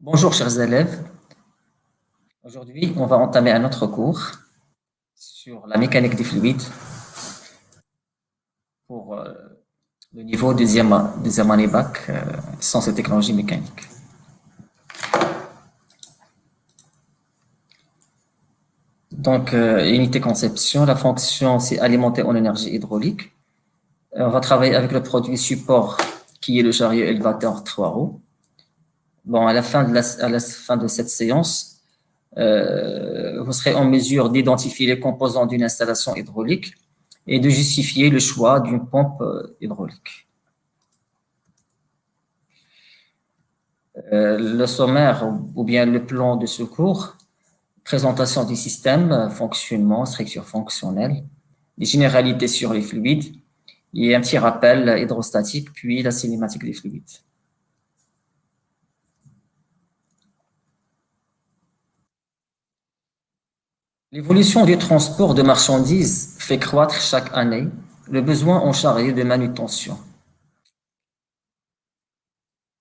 Bonjour chers élèves, aujourd'hui on va entamer un autre cours sur la mécanique des fluides pour le niveau deuxième année bac, sciences et technologies mécaniques. Donc unité conception, la fonction c'est alimentée en énergie hydraulique. On va travailler avec le produit support qui est le chariot élévateur 3 roues. Bon, à la fin de cette séance, vous serez en mesure d'identifier les composants d'une installation hydraulique et de justifier le choix d'une pompe hydraulique. Le sommaire ou bien le plan de secours, présentation du système, fonctionnement, structure fonctionnelle, les généralités sur les fluides et un petit rappel hydrostatique, puis la cinématique des fluides. L'évolution du transport de marchandises fait croître chaque année le besoin en chariot de manutention.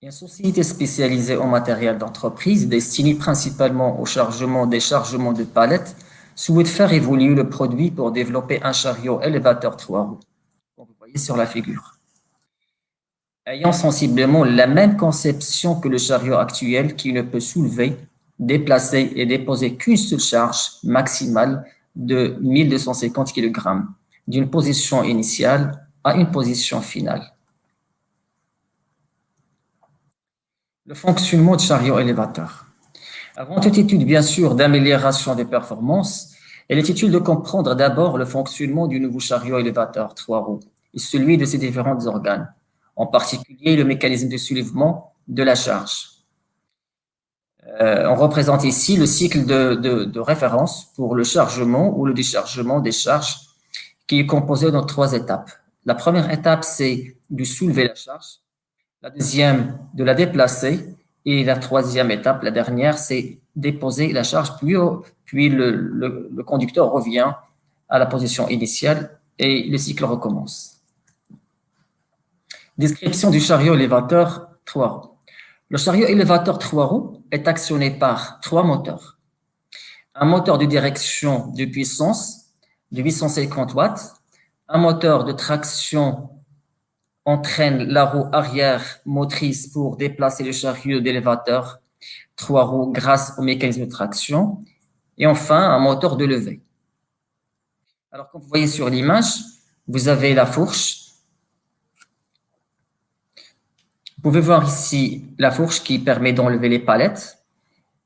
Une société spécialisée en matériel d'entreprise, destinée principalement au chargement et déchargement de palettes, souhaite faire évoluer le produit pour développer un chariot élévateur 3 roues, comme vous voyez sur la figure. Ayant sensiblement la même conception que le chariot actuel qui ne peut soulever, déplacer et déposer qu'une seule charge maximale de 1250 kg d'une position initiale à une position finale. Le fonctionnement de chariot élévateur. Avant toute étude, bien sûr, d'amélioration des performances, il est utile de comprendre d'abord le fonctionnement du nouveau chariot élévateur 3 roues et celui de ses différents organes, en particulier le mécanisme de soulèvement de la charge. On représente ici le cycle de référence pour le chargement ou le déchargement des charges qui est composé dans 3 étapes. La première étape, c'est de soulever la charge. La deuxième, de la déplacer. Et la troisième étape, la dernière, c'est déposer la charge, puis le conducteur revient à la position initiale et le cycle recommence. Description du chariot élévateur 3 roues. Le chariot élévateur 3 roues est actionné par 3 moteurs. Un moteur de direction de puissance de 850 watts, un moteur de traction entraîne la roue arrière motrice pour déplacer le chariot d'élévateur 3 roues grâce au mécanisme de traction, et enfin un moteur de levée. Alors, comme vous voyez sur l'image, vous avez la fourche. Vous pouvez voir ici la fourche qui permet d'enlever les palettes.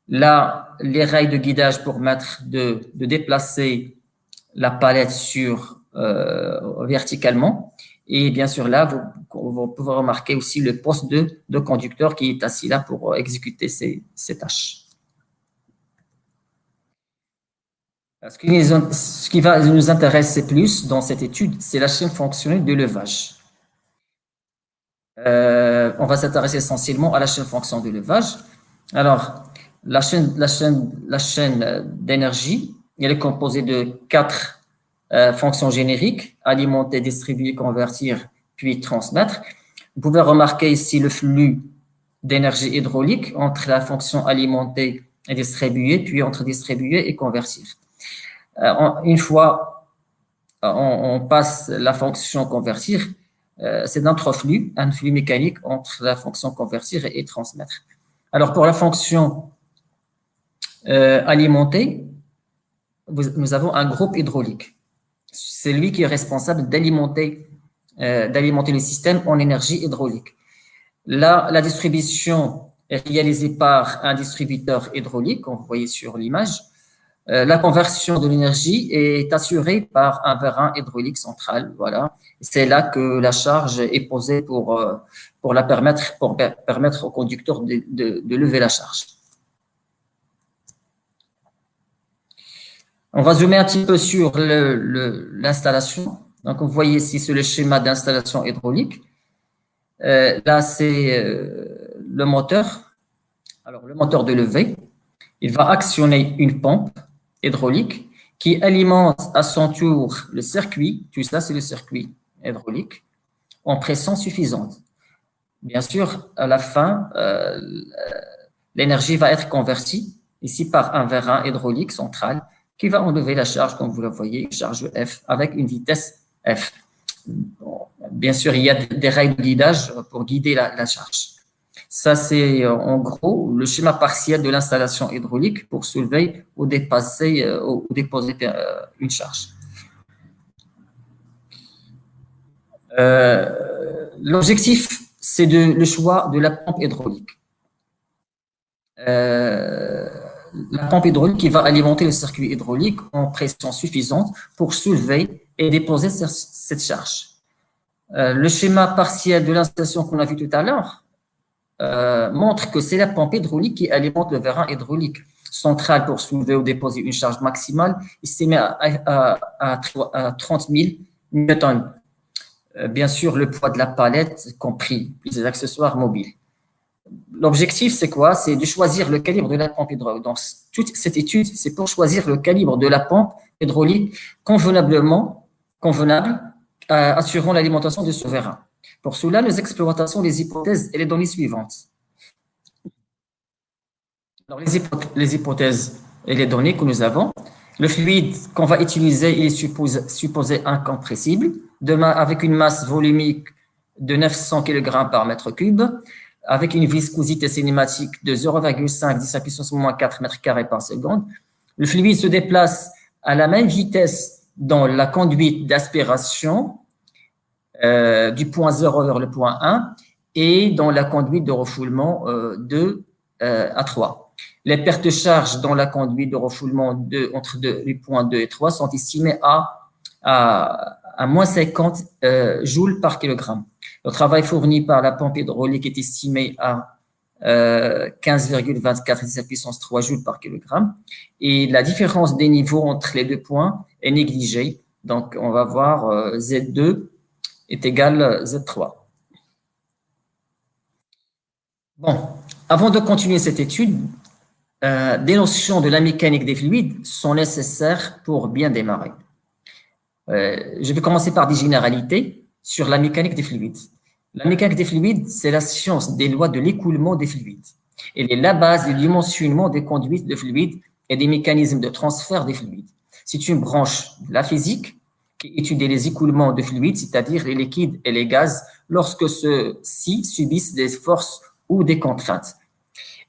Là, les rails de guidage pour permettre de déplacer la palette verticalement. Et bien sûr, là, vous pouvez remarquer aussi le poste de conducteur qui est assis là pour exécuter ces tâches. Ce qui va nous intéresser plus dans cette étude, c'est la chaîne fonctionnelle de levage. On va s'intéresser essentiellement à la chaîne fonctionnelle de levage. Alors, la chaîne d'énergie, elle est composée de 4 fonctions génériques, alimenter, distribuer, convertir, puis transmettre. Vous pouvez remarquer ici le flux d'énergie hydraulique entre la fonction alimenter et distribuer, puis entre distribuer et convertir. Une fois on passe la fonction convertir, c'est un flux mécanique entre la fonction convertir et transmettre. Alors, pour la fonction alimenter, nous avons un groupe hydraulique. C'est lui qui est responsable d'alimenter le système en énergie hydraulique. Là, la distribution est réalisée par un distributeur hydraulique, comme vous voyez sur l'image. La conversion de l'énergie est assurée par un vérin hydraulique central. Voilà. C'est là que la charge est posée pour permettre au conducteur de lever la charge. On va zoomer un petit peu sur l'installation. Donc, vous voyez ici, c'est le schéma d'installation hydraulique. Là, c'est le moteur. Alors, le moteur de levée, il va actionner une pompe hydraulique qui alimente à son tour le circuit. Tout ça, c'est le circuit hydraulique en pression suffisante. Bien sûr, à la fin, l'énergie va être convertie ici par un vérin hydraulique central qui va enlever la charge, comme vous le voyez, une charge F avec une vitesse F. Bon, bien sûr, il y a des rails de guidage pour guider la charge. Ça, c'est en gros le schéma partiel de l'installation hydraulique pour soulever ou déposer une charge. L'objectif, c'est le choix de la pompe hydraulique. La pompe hydraulique qui va alimenter le circuit hydraulique en pression suffisante pour soulever et déposer cette charge. Le schéma partiel de l'installation qu'on a vu tout à l'heure montre que c'est la pompe hydraulique qui alimente le vérin hydraulique central pour soulever ou déposer une charge maximale estimée à 30 000 newtons. Bien sûr, le poids de la palette compris, plus les accessoires mobiles. L'objectif, c'est quoi? C'est de choisir le calibre de la pompe hydraulique. Donc, toute cette étude, c'est pour choisir le calibre de la pompe hydraulique convenable, assurant l'alimentation de ce vérin. Pour cela, nous exploitons les hypothèses et les données suivantes. Alors, les hypothèses et les données que nous avons, le fluide qu'on va utiliser, il est supposé incompressible, avec une masse volumique de 900 kg par mètre cube, avec une viscosité cinématique de 0,5 10 à puissance moins 4 mètres carrés par seconde. Le fluide se déplace à la même vitesse dans la conduite d'aspiration du point 0 vers le point 1 et dans la conduite de refoulement 2 à 3. Les pertes de charge dans la conduite de refoulement entre les points 2 et 3 sont estimées à moins 50 joules par kilogramme. Le travail fourni par la pompe hydraulique est estimé à 15,24 10 à puissance 3 joules par kilogramme. Et la différence des niveaux entre les deux points est négligée. Donc, on va voir Z2 est égal à Z3. Bon, avant de continuer cette étude, des notions de la mécanique des fluides sont nécessaires pour bien démarrer. Je vais commencer par des généralités sur la mécanique des fluides. La mécanique des fluides, c'est la science des lois de l'écoulement des fluides. Elle est la base du dimensionnement des conduites de fluides et des mécanismes de transfert des fluides. C'est une branche de la physique qui étudie les écoulements de fluides, c'est-à-dire les liquides et les gaz, lorsque ceux-ci subissent des forces ou des contraintes.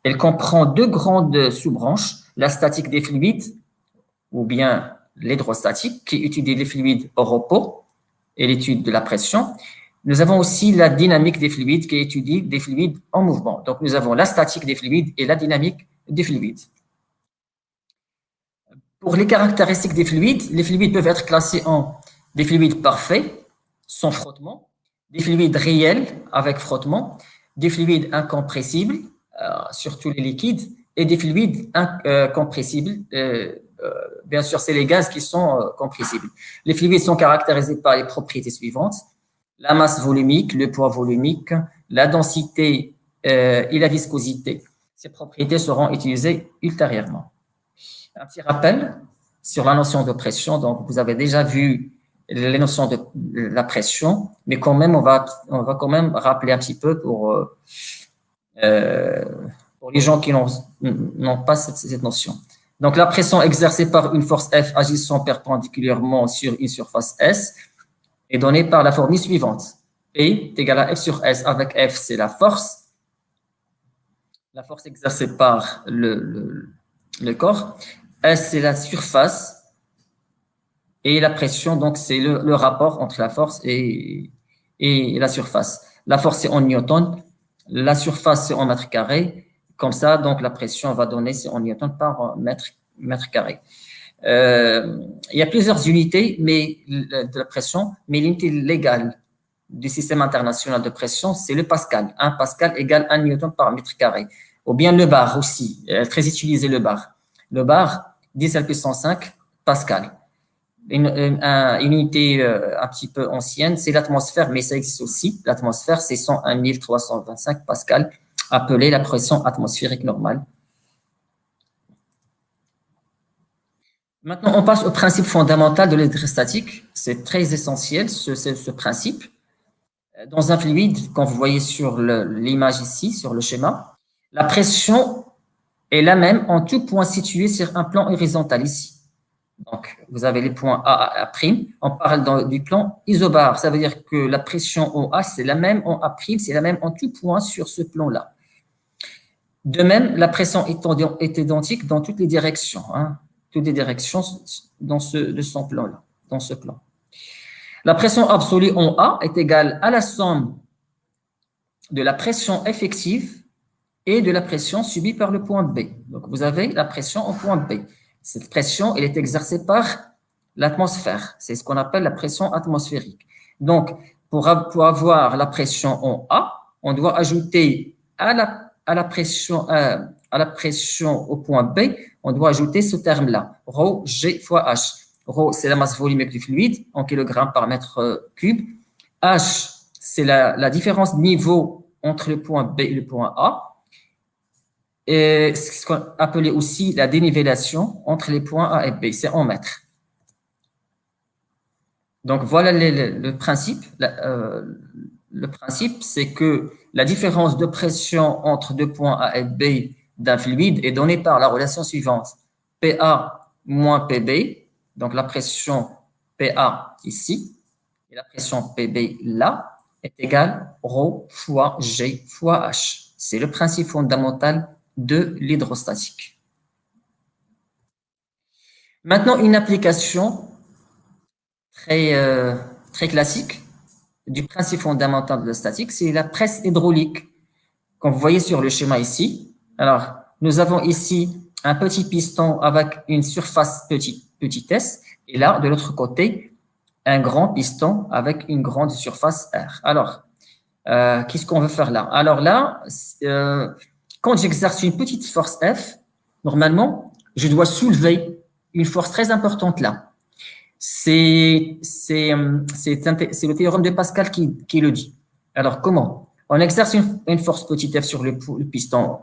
Elle comprend deux grandes sous-branches, la statique des fluides, ou bien l'hydrostatique, qui étudie les fluides au repos et l'étude de la pression. Nous avons aussi la dynamique des fluides, qui étudie des fluides en mouvement. Donc, nous avons la statique des fluides et la dynamique des fluides. Pour les caractéristiques des fluides, les fluides peuvent être classés en des fluides parfaits, sans frottement, des fluides réels avec frottement, des fluides incompressibles, surtout les liquides, et des fluides compressibles. Bien sûr, c'est les gaz qui sont compressibles. Les fluides sont caractérisés par les propriétés suivantes: la masse volumique, le poids volumique, la densité et la viscosité. Ces propriétés seront utilisées ultérieurement. Un petit rappel sur la notion de pression. Donc, vous avez déjà vu les notions de la pression, mais quand même, on va quand même rappeler un petit peu pour les gens qui n'ont pas cette notion. Donc, la pression exercée par une force F agissant perpendiculairement sur une surface S est donnée par la formule suivante. P est égal à F sur S, avec F, c'est la force exercée par le corps. S, c'est la surface. Et la pression, donc, c'est le rapport entre la force et la surface. La force, c'est en newton. La surface, c'est en mètre carré. Comme ça, donc, la pression va donner, c'est en newton par mètre carré. Il y a plusieurs unités de la pression, mais l'unité légale du système international de pression, c'est le pascal. 1 pascal égale 1 newton par mètre carré. Ou bien le bar aussi, très utilisé le bar. Le bar, 10 à la puissance 5 pascal. Une unité un petit peu ancienne, c'est l'atmosphère, mais ça existe aussi. L'atmosphère, c'est 101 325 pascal, appelée la pression atmosphérique normale. Maintenant, on passe au principe fondamental de l'hydrostatique. C'est très essentiel, ce principe. Dans un fluide, comme vous voyez sur l'image ici, sur le schéma, la pression est la même en tout point situé sur un plan horizontal ici. Donc, vous avez les points A, A'. On parle du plan isobare. Ça veut dire que la pression OA, c'est la même en A', c'est la même en tout point sur ce plan-là. De même, la pression est identique dans toutes les directions. Hein, toutes les directions de son plan-là, dans ce plan. La pression absolue en A est égale à la somme de la pression effective et de la pression subie par le point B. Donc, vous avez la pression au point B. Cette pression, elle est exercée par l'atmosphère. C'est ce qu'on appelle la pression atmosphérique. Donc, pour avoir la pression en A, on doit ajouter à la pression au point B, on doit ajouter ce terme-là, ρ G fois H. Ρ, c'est la masse volumique du fluide en kilogrammes par mètre cube. H, c'est la différence de niveau entre le point B et le point A. Et ce qu'on appelait aussi la dénivellation entre les points A et B, c'est en mètres. Donc, voilà le principe. Le principe, c'est que la différence de pression entre deux points A et B d'un fluide est donnée par la relation suivante. PA moins PB, donc la pression PA ici, et la pression PB là, est égale ρ fois G fois H. C'est le principe fondamental de l'hydrostatique. Maintenant, une application très classique du principe fondamental de la statique, c'est la presse hydraulique. Comme vous voyez sur le schéma ici, alors nous avons ici un petit piston avec une surface petitesse, et là, de l'autre côté, un grand piston avec une grande surface R. Alors, qu'est-ce qu'on veut faire là? Alors là, quand j'exerce une petite force F, normalement, je dois soulever une force très importante là. C'est le théorème de Pascal qui le dit. Alors, comment? On exerce une force petite F sur le piston.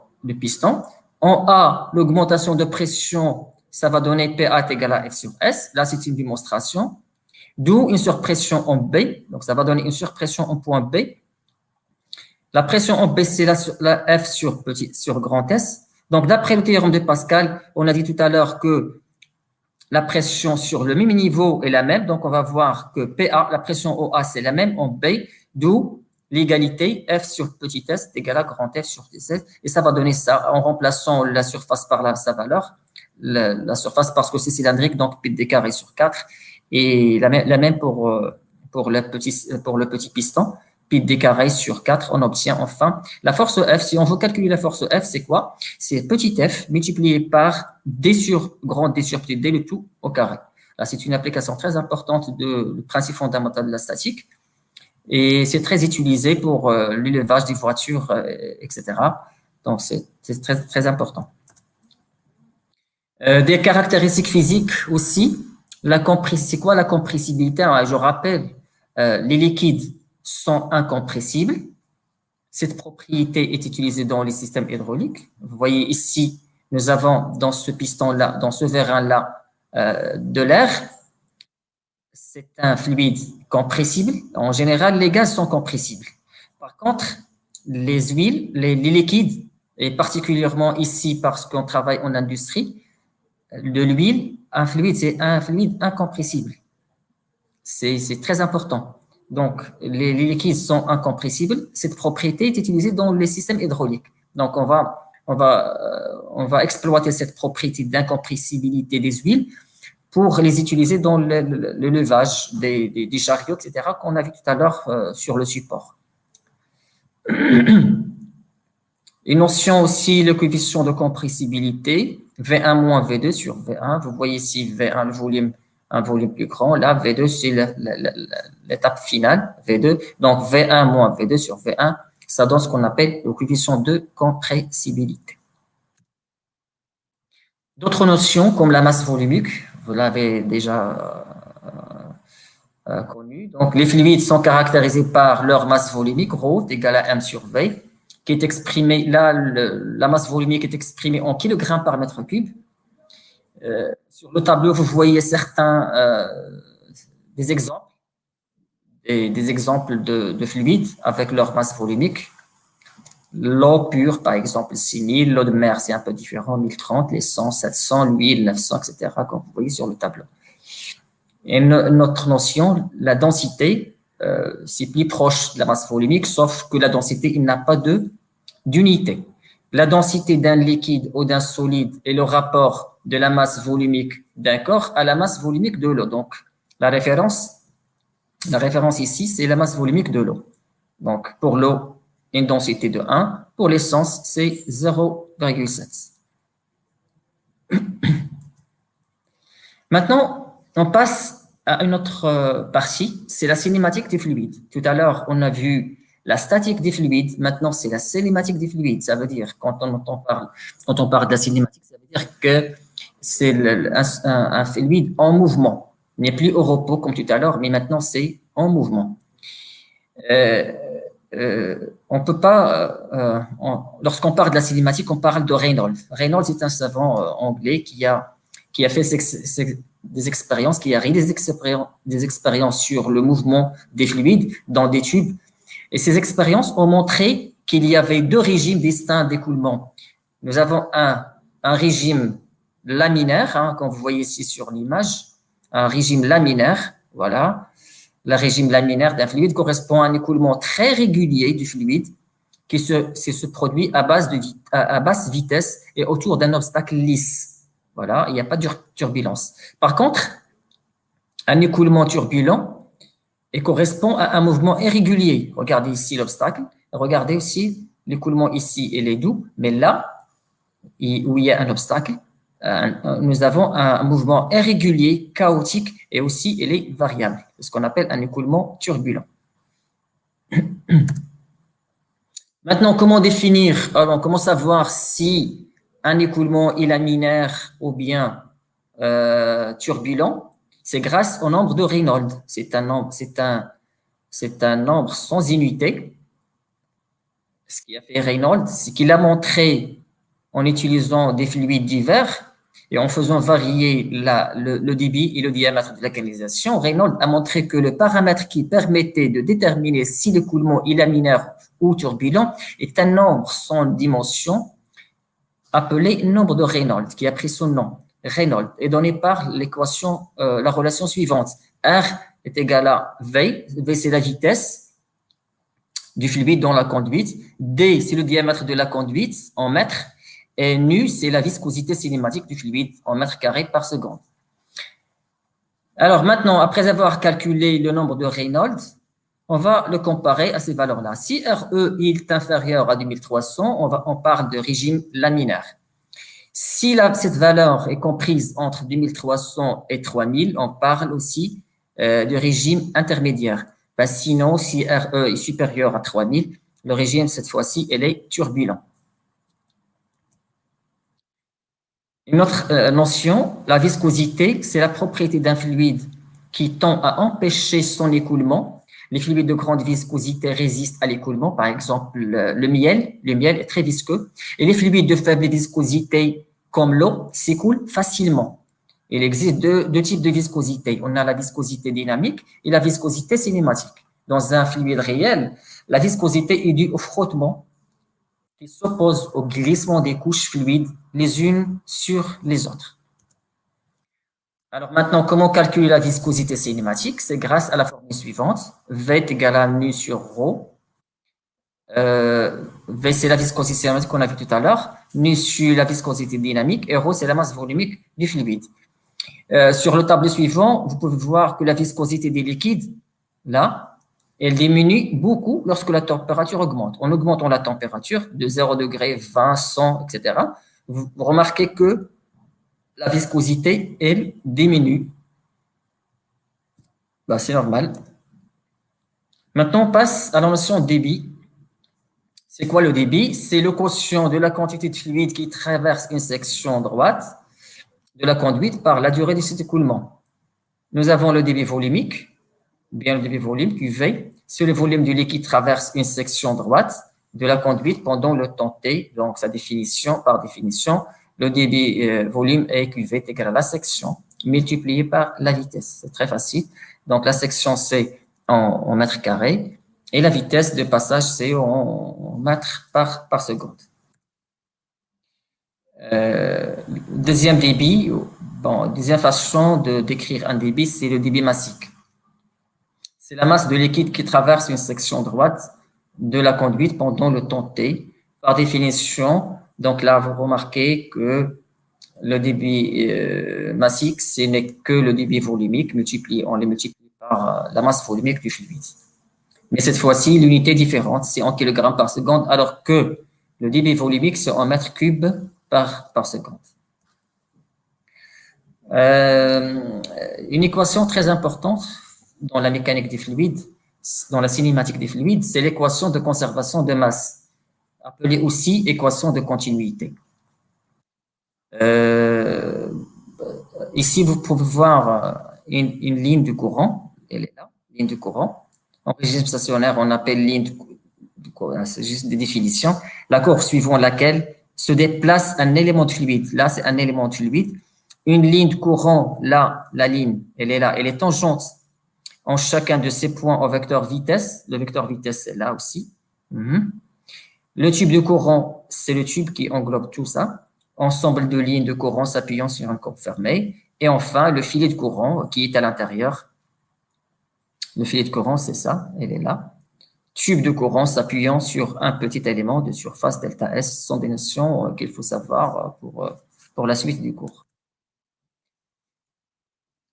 En A, l'augmentation de pression, ça va donner PA est égal à F sur S. Là, c'est une démonstration. D'où une surpression en B. Donc, ça va donner une surpression en point B. La pression en B, c'est la F sur grand S. Donc, d'après le théorème de Pascal, on a dit tout à l'heure que la pression sur le même niveau est la même. Donc, on va voir que PA, la pression OA, c'est la même en B, d'où l'égalité F sur petit s est égal à grand F sur petit s. Et ça va donner ça en remplaçant la surface par sa valeur. La surface parce que c'est cylindrique, donc pi d carré sur 4. Et la même pour le petit piston. Pi d carré sur 4, on obtient enfin la force F. Si on veut calculer la force F, c'est quoi? C'est petit f multiplié par d sur grand D sur petit d, le tout au carré. Là, c'est une application très importante du principe fondamental de la statique. Et c'est très utilisé pour l'élevage des voitures, etc. Donc, c'est très, très important. Des caractéristiques physiques aussi. C'est quoi la compressibilité? Alors, je rappelle, les liquides sont incompressibles. Cette propriété est utilisée dans les systèmes hydrauliques. Vous voyez ici, nous avons dans ce piston-là, dans ce vérin-là, de l'air. C'est un fluide compressible. En général, les gaz sont compressibles. Par contre, les huiles, les liquides, et particulièrement ici parce qu'on travaille en industrie, de l'huile, c'est un fluide incompressible. C'est très important. Donc, les liquides sont incompressibles. Cette propriété est utilisée dans les systèmes hydrauliques. Donc, on va exploiter cette propriété d'incompressibilité des huiles pour les utiliser dans le levage des chariots, etc., qu'on a vu tout à l'heure sur le support. Une notion aussi, le coefficient de compressibilité, V1 moins V2 sur V1. Vous voyez ici V1, le volume, un volume plus grand. Là, V2, c'est l'étape finale, V2. Donc, V1 moins V2 sur V1, ça donne ce qu'on appelle le coefficient de compressibilité. D'autres notions, comme la masse volumique, vous l'avez déjà connu. Donc, les fluides sont caractérisés par leur masse volumique, ρ est égal à m sur V, qui est exprimée, là, la masse volumique est exprimée en kilogrammes par mètre cube. Sur le tableau, vous voyez des exemples, des exemples de fluides avec leur masse volumique. L'eau pure, par exemple, 6000. L'eau de mer, c'est un peu différent, 1030. Les 100, 700, l'huile, 900, etc., comme vous voyez sur le tableau. Et notre notion, la densité, c'est plus proche de la masse volumique, sauf que la densité, il n'a pas d'unité. La densité d'un liquide ou d'un solide est le rapport de la masse volumique d'un corps à la masse volumique de l'eau. Donc, la référence ici, c'est la masse volumique de l'eau. Donc, pour l'eau, une densité de 1. Pour l'essence, c'est 0,7. Maintenant, on passe à une autre partie, c'est la cinématique des fluides. Tout à l'heure, on a vu la statique des fluides. Maintenant, c'est la cinématique des fluides. Ça veut dire, quand on parle de la cinématique, ça veut dire que c'est un fluide en mouvement. Il n'est plus au repos comme tout à l'heure, mais maintenant, c'est en mouvement. On peut pas, lorsqu'on parle de la cinématique, on parle de Reynolds. Reynolds est un savant anglais qui a fait des expériences, qui a réalisé des expériences sur le mouvement des fluides dans des tubes. Et ces expériences ont montré qu'il y avait deux régimes distincts d'écoulement. Nous avons un régime laminaire, hein, comme vous voyez ici sur l'image, un régime laminaire, voilà. Le régime laminaire d'un fluide correspond à un écoulement très régulier du fluide qui se produit à basse vitesse et autour d'un obstacle lisse. Voilà, il n'y a pas de turbulence. Par contre, un écoulement turbulent correspond à un mouvement irrégulier. Regardez ici l'obstacle, regardez aussi l'écoulement ici, il est doux, mais là, où il y a un obstacle, nous avons un mouvement irrégulier, chaotique, et aussi il est variable, ce qu'on appelle un écoulement turbulent. Maintenant, comment définir, comment savoir si un écoulement est laminaire ou bien turbulent? C'est grâce au nombre de Reynolds. C'est un nombre sans unité. Ce qui a fait Reynolds, c'est qu'il a montré en utilisant des fluides divers et en faisant varier le débit et le diamètre de la canalisation, Reynolds a montré que le paramètre qui permettait de déterminer si l'écoulement est laminaire ou turbulent est un nombre sans dimension appelé nombre de Reynolds, qui a pris son nom. Reynolds est donné par l'équation, la relation suivante. R est égal à V. V, c'est la vitesse du fluide dans la conduite. D, c'est le diamètre de la conduite en mètres. Et nu, c'est la viscosité cinématique du fluide en mètres carrés par seconde. Alors maintenant, après avoir calculé le nombre de Reynolds, on va le comparer à ces valeurs-là. Si RE est inférieur à 2300, on parle de régime laminaire. Si cette valeur est comprise entre 2300 et 3000, on parle aussi de régime intermédiaire. Sinon, si RE est supérieur à 3000, le régime, cette fois-ci, il est turbulent. Une autre notion, la viscosité, c'est la propriété d'un fluide qui tend à empêcher son écoulement. Les fluides de grande viscosité résistent à l'écoulement. Par exemple, le miel est très visqueux. Et les fluides de faible viscosité, comme l'eau, s'écoulent facilement. Il existe deux types de viscosité. On a la viscosité dynamique et la viscosité cinématique. Dans un fluide réel, la viscosité est due au frottement qui s'oppose au glissement des couches fluides les unes sur les autres. Alors maintenant, comment calculer la viscosité cinématique? C'est grâce à la formule suivante. V est égal à nu sur ρ. V, c'est la viscosité cinématique qu'on a vu tout à l'heure. Nu sur la viscosité dynamique. Et ρ, c'est la masse volumique du fluide. Sur le tableau suivant, vous pouvez voir que la viscosité des liquides, là, elle diminue beaucoup lorsque la température augmente. En augmentant la température de 0 degré, 20, 100, etc., vous remarquez que la viscosité, elle, diminue. C'est normal. Maintenant, on passe à la notion de débit. C'est quoi le débit? C'est le quotient de la quantité de fluide qui traverse une section droite de la conduite par la durée de cet écoulement. Nous avons le débit volumique, bien le débit volume, QV, c'est le volume du liquide traverse une section droite de la conduite pendant le temps T. Donc, par définition, le débit volume est QV est égal à la section multiplié par la vitesse. C'est très facile. Donc, la section, c'est en mètres carrés. Et la vitesse de passage, c'est en mètres par seconde. Deuxième débit, bon, deuxième façon de décrire un débit, c'est le débit massique. C'est la masse de liquide qui traverse une section droite de la conduite pendant le temps T. Par définition, donc là, vous remarquez que le débit massique, ce n'est que le débit volumique multiplié, on les multiplie par la masse volumique du fluide. Mais cette fois-ci, l'unité différente, c'est en kilogrammes par seconde, alors que le débit volumique, c'est en mètres cubes par seconde. Une équation très importante dans la mécanique des fluides, dans la cinématique des fluides, c'est l'équation de conservation de masse, appelée aussi équation de continuité. Ici, vous pouvez voir une ligne du courant, elle est là, ligne du courant. En régime stationnaire, on appelle ligne du courant, c'est juste des définitions. La courbe suivant laquelle se déplace un élément de fluide. Là, c'est un élément de fluide. Une ligne de courant, là, la ligne, elle est là, elle est tangente en chacun de ces points au vecteur vitesse. Le vecteur vitesse, c'est là aussi. Le tube de courant, c'est le tube qui englobe tout ça. Ensemble de lignes de courant s'appuyant sur un corps fermé. Et enfin, le filet de courant qui est à l'intérieur. Le filet de courant, c'est ça, elle est là. Tube de courant s'appuyant sur un petit élément de surface delta S, ce sont des notions qu'il faut savoir pour la suite du cours.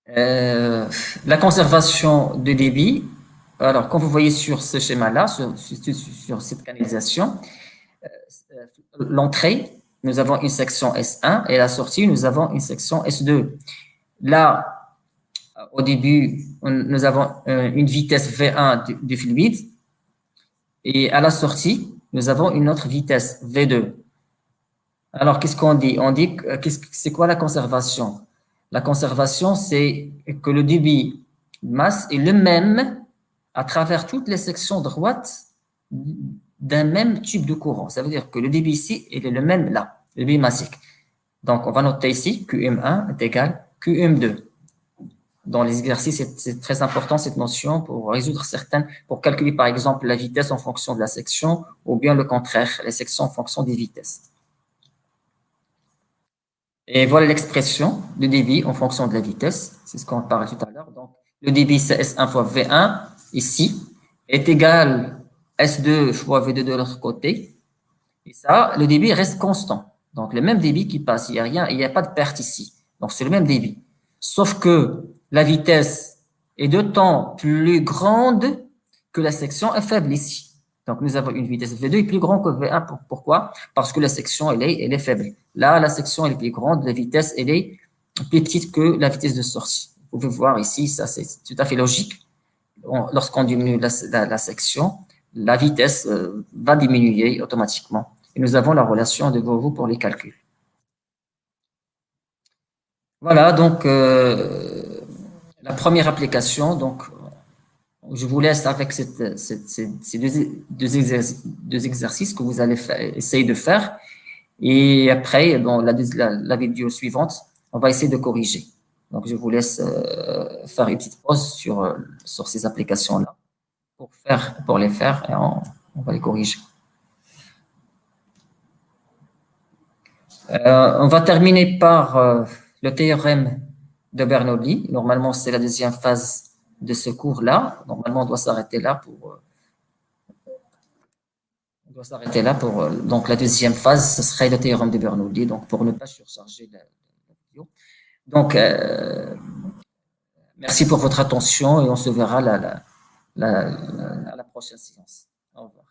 La conservation de débit. Alors, quand vous voyez sur ce schéma-là, sur cette canalisation, l'entrée, nous avons une section S1 et la sortie, nous avons une section S2. Là, au début, nous avons une vitesse V1 du fluide et à la sortie, nous avons une autre vitesse V2. Alors, qu'est-ce qu'on dit? On dit, c'est quoi la conservation? La conservation, c'est que le débit de masse est le même à travers toutes les sections droites d'un même tube de courant. Ça veut dire que le débit ici, il est le même là, le débit massique. Donc, on va noter ici QM1 est égal QM2. Dans les exercices, c'est très important cette notion pour résoudre pour calculer par exemple la vitesse en fonction de la section ou bien le contraire, les sections en fonction des vitesses. Et voilà l'expression de débit en fonction de la vitesse. C'est ce qu'on parlait tout à l'heure. Donc, le débit, c'est S1 fois V1, ici, est égal S2 fois V2 de l'autre côté. Et ça, le débit reste constant. Donc, le même débit qui passe, il n'y a rien, il n'y a pas de perte ici. Donc, c'est le même débit. Sauf que la vitesse est d'autant plus grande que la section est faible ici. Donc, nous avons une vitesse V2 est plus grande que V1. Pourquoi? Parce que la section, elle est faible. Là, la section elle est plus grande, la vitesse, elle est plus petite que la vitesse de sortie. Vous pouvez voir ici, ça c'est tout à fait logique. Lorsqu'on diminue la section, la vitesse va diminuer automatiquement. Et nous avons la relation devant vous pour les calculs. Voilà, donc, la première application, donc, je vous laisse avec ces deux exercices que vous allez essayer de faire. Et après, bon, la vidéo suivante, on va essayer de corriger. Donc, je vous laisse faire une petite pause sur ces applications-là pour les faire et on va les corriger. On va terminer par le théorème de Bernoulli. Normalement, c'est la deuxième phase de ce cours-là. Normalement, on doit s'arrêter là donc la deuxième phase, ce serait le théorème de Bernoulli, donc pour ne pas surcharger la vidéo. Donc, merci pour votre attention et on se verra à la prochaine séance. Au revoir.